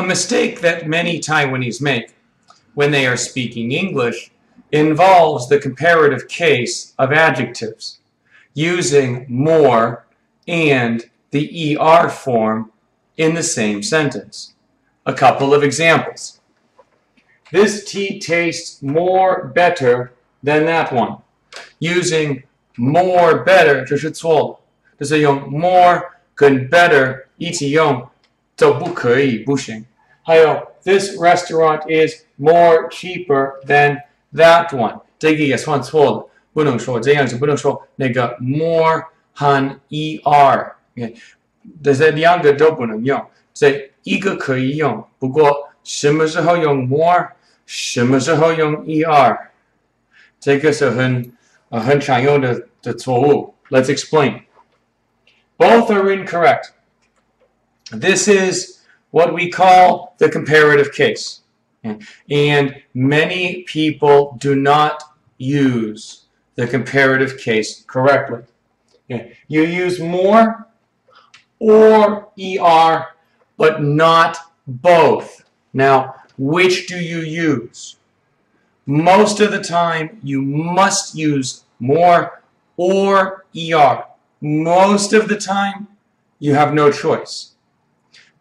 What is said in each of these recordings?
A mistake that many Taiwanese make when they are speaking English involves the comparative case of adjectives, using more and the ER form in the same sentence. A couple of examples. This tea tastes more better than that one. Using more better 这是错了，就是用 more 跟 better 一起用就不可以，不行。还有 this restaurant is more cheaper than that one， 这个也算错了，不能说这样子，不能说那个 more 和 er， 这些两个都不能用，这一个可以用，不过什么时候用 more， 什么时候用 er， 这个是很常用的错误。Let's explain. Both are incorrect. This is what we call the comparative case. And many people do not use the comparative case correctly. You use more or ER, but not both. Now, which do you use? Most of the time, you must use more or ER. Most of the time, you have no choice.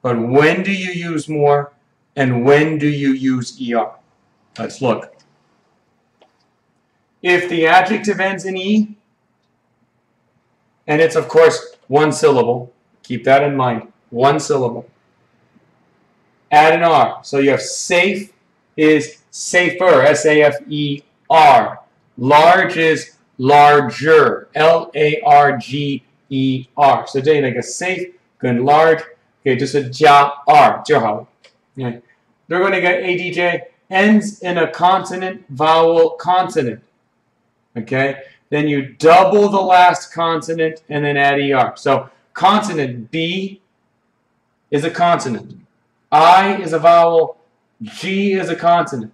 But when do you use more and when do you use ER? Let's look. If the adjective ends in E, and it's of course one syllable, keep that in mind, one syllable. Add an R. So you have safe is safer, S-A-F-E-R. Large is larger, L-A-R-G-E-R. So 这那个 safe 跟 large 可以就是加 R 就好了。如果那个 ADJ ends in a consonant, vowel, consonant, okay, then you double the last consonant and then add ER. So consonant B is a consonant. I is a vowel. G is a consonant.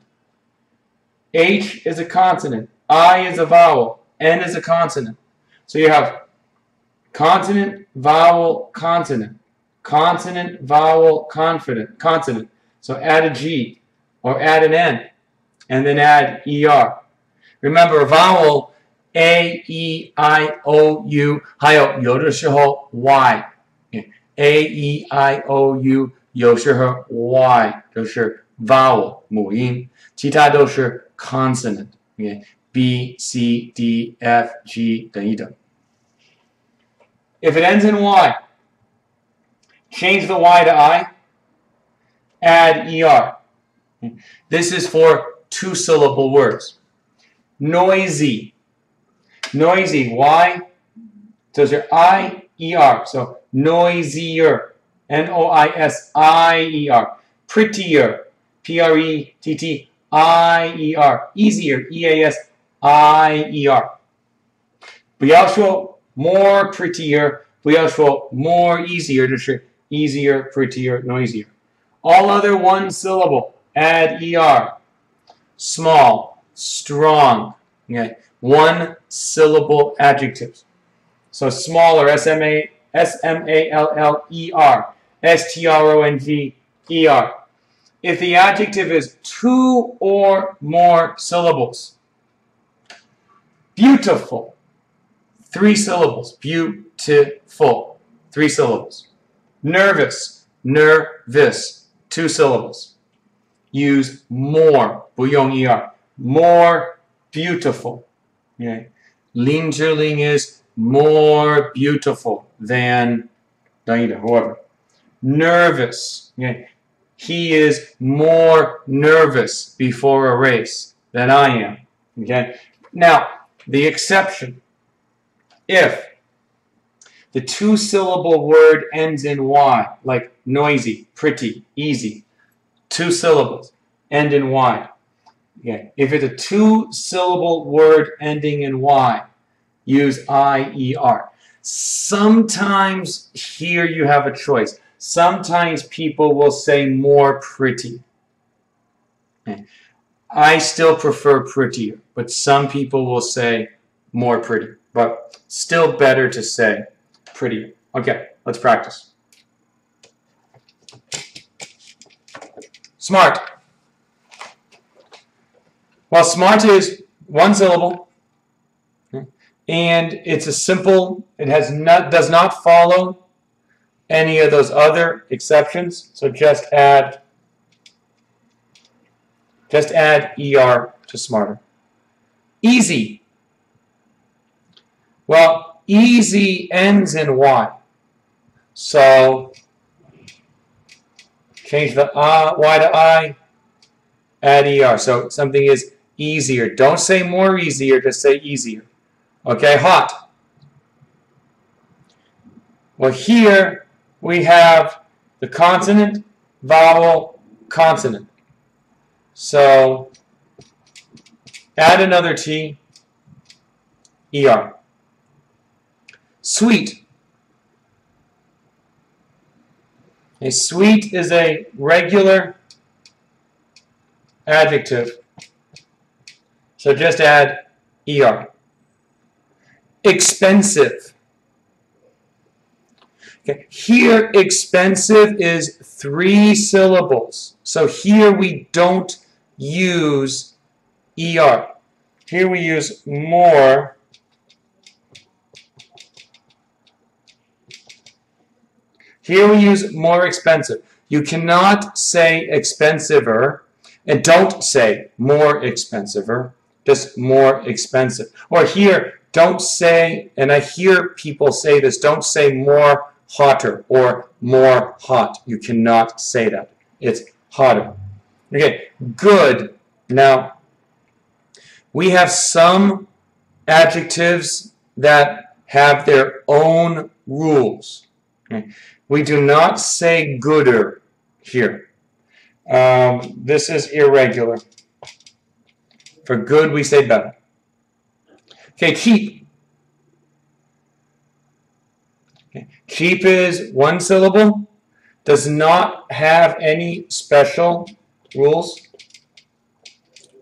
H is a consonant. I is a vowel. N is a consonant. So you have consonant, vowel, consonant. Consonant, vowel, consonant. So add a G or add an N and then add ER. Remember, vowel A, E, I, O, U 还有有的时候 Y. A, E, I, O, U 有时候 Y 就是 vowel 母音，其他都是 consonant. B, C, D, F, G 等一等。If it ends in Y, change the Y to I, add ER. This is for two-syllable words. Noisy. Noisy, Y, those are I-E-R. So noisier, N-O-I-S-I-E-R. Prettier, P-R-E-T-T-I-E-R. Easier, E-A-S-I-E-R. 不要说 more prettier, 不要说 more easier, 就是 easier, prettier, noisier. All other one syllable, add ER. Small, strong, okay. One syllable adjectives. So smaller, S-M-A-L-L-E-R, S-T-R-O-N-G-E-R. If the adjective is two or more syllables. Beautiful, three syllables. Beautiful, three syllables. Nervous, nervous, two syllables. Use more, 不用 ER. More beautiful. Okay. 林志玲 is more beautiful than whoever. Nervous. Okay. He is more nervous before a race than I am. Okay. Now, the exception. If the two-syllable word ends in Y, like noisy, pretty, easy, two syllables end in Y. Okay. If it's a two-syllable word ending in Y, use I-E-R. Sometimes here you have a choice. Sometimes people will say more pretty. Okay. I still prefer prettier, but some people will say more pretty. But still better to say prettier. Okay, let's practice. Smart. Well, smart is one syllable, and it's a simple, it does not follow any of those other exceptions, so just add ER to smarter. Easy. Well, easy ends in Y. So change the Y to I, add ER. So something is easier. Don't say more easier, just say easier. Okay, hot. Well, here we have the consonant, vowel, consonant. So add another T, ER. Sweet. A sweet is a regular adjective. So just add ER. Expensive. Okay. Here, expensive is 3 syllables. So here we don't use ER. Here we use more. Here we use more expensive. You cannot say expensiver, and don't say more expensiver, just more expensive. Or here, don't say, and I hear people say this, don't say more hotter or more hot. You cannot say that. It's hotter. Okay, good. Now, we have some adjectives that have their own rules. Okay. We do not say gooder here. This is irregular. For good, we say better. Okay, cheap. Okay. Cheap is 1 syllable, does not have any special rules.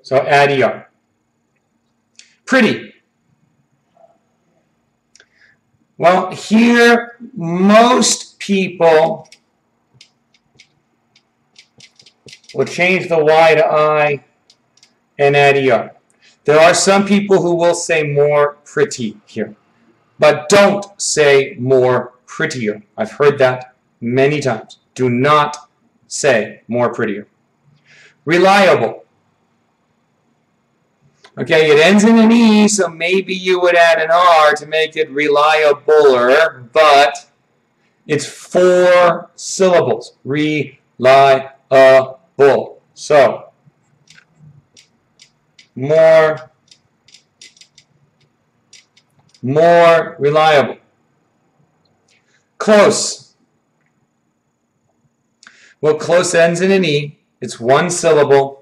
So add ER. Pretty. Well, here, most people will change the Y to I and add ER. There are some people who will say more pretty here, but don't say more prettier. I've heard that many times. Do not say more prettier. Reliable. Okay, it ends in an E, so maybe you would add an R to make it reliabler, but it's 4 syllables. Reliable. So, more reliable. Close. Well, close ends in an E. It's 1 syllable.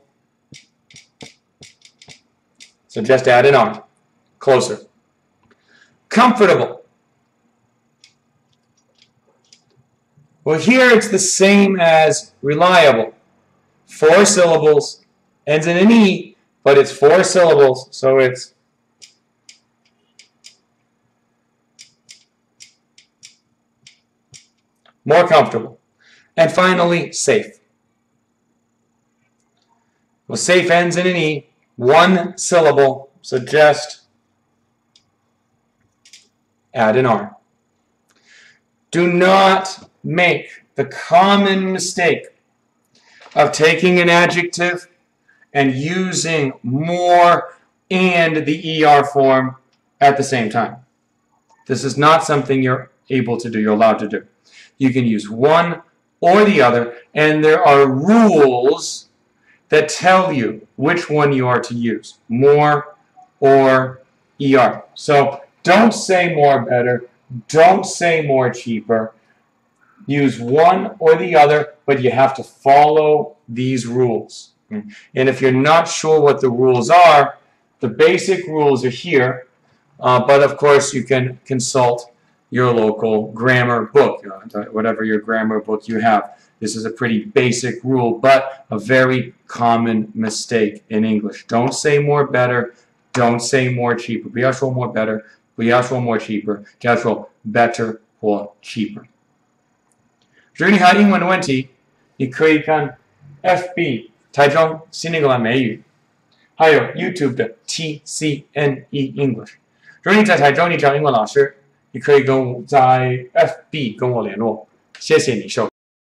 So just add an R. Closer. Comfortable. Well, here it's the same as reliable. 4 syllables, ends in an E, but it's 4 syllables, so it's more comfortable. And finally, safe. Well, safe ends in an E, 1 syllable, so just add an R. Do not make the common mistake of taking an adjective and using more and the ER form at the same time. This is not something you're able to do, you're allowed to do. You can use one or the other, and there are rules that tell you which one you are to use, more or ER. So don't say more better, don't say more cheaper. Use one or the other, but you have to follow these rules. And if you're not sure what the rules are, the basic rules are here, but of course you can consult your local grammar book, whatever your grammar book you have. This is a pretty basic rule, but a very common mistake in English. Don't say more better, don't say more cheaper. 不要说 more better, 不要说 more cheaper, 只要说 better 或 cheaper. 如果你还有英文的问题，你可以看 FB 台中新英格兰美语，还有 YouTube 的 TCNEEnglish。如果你在台中，你找英文老师，你可以在 FB 跟我联络。谢谢你收看。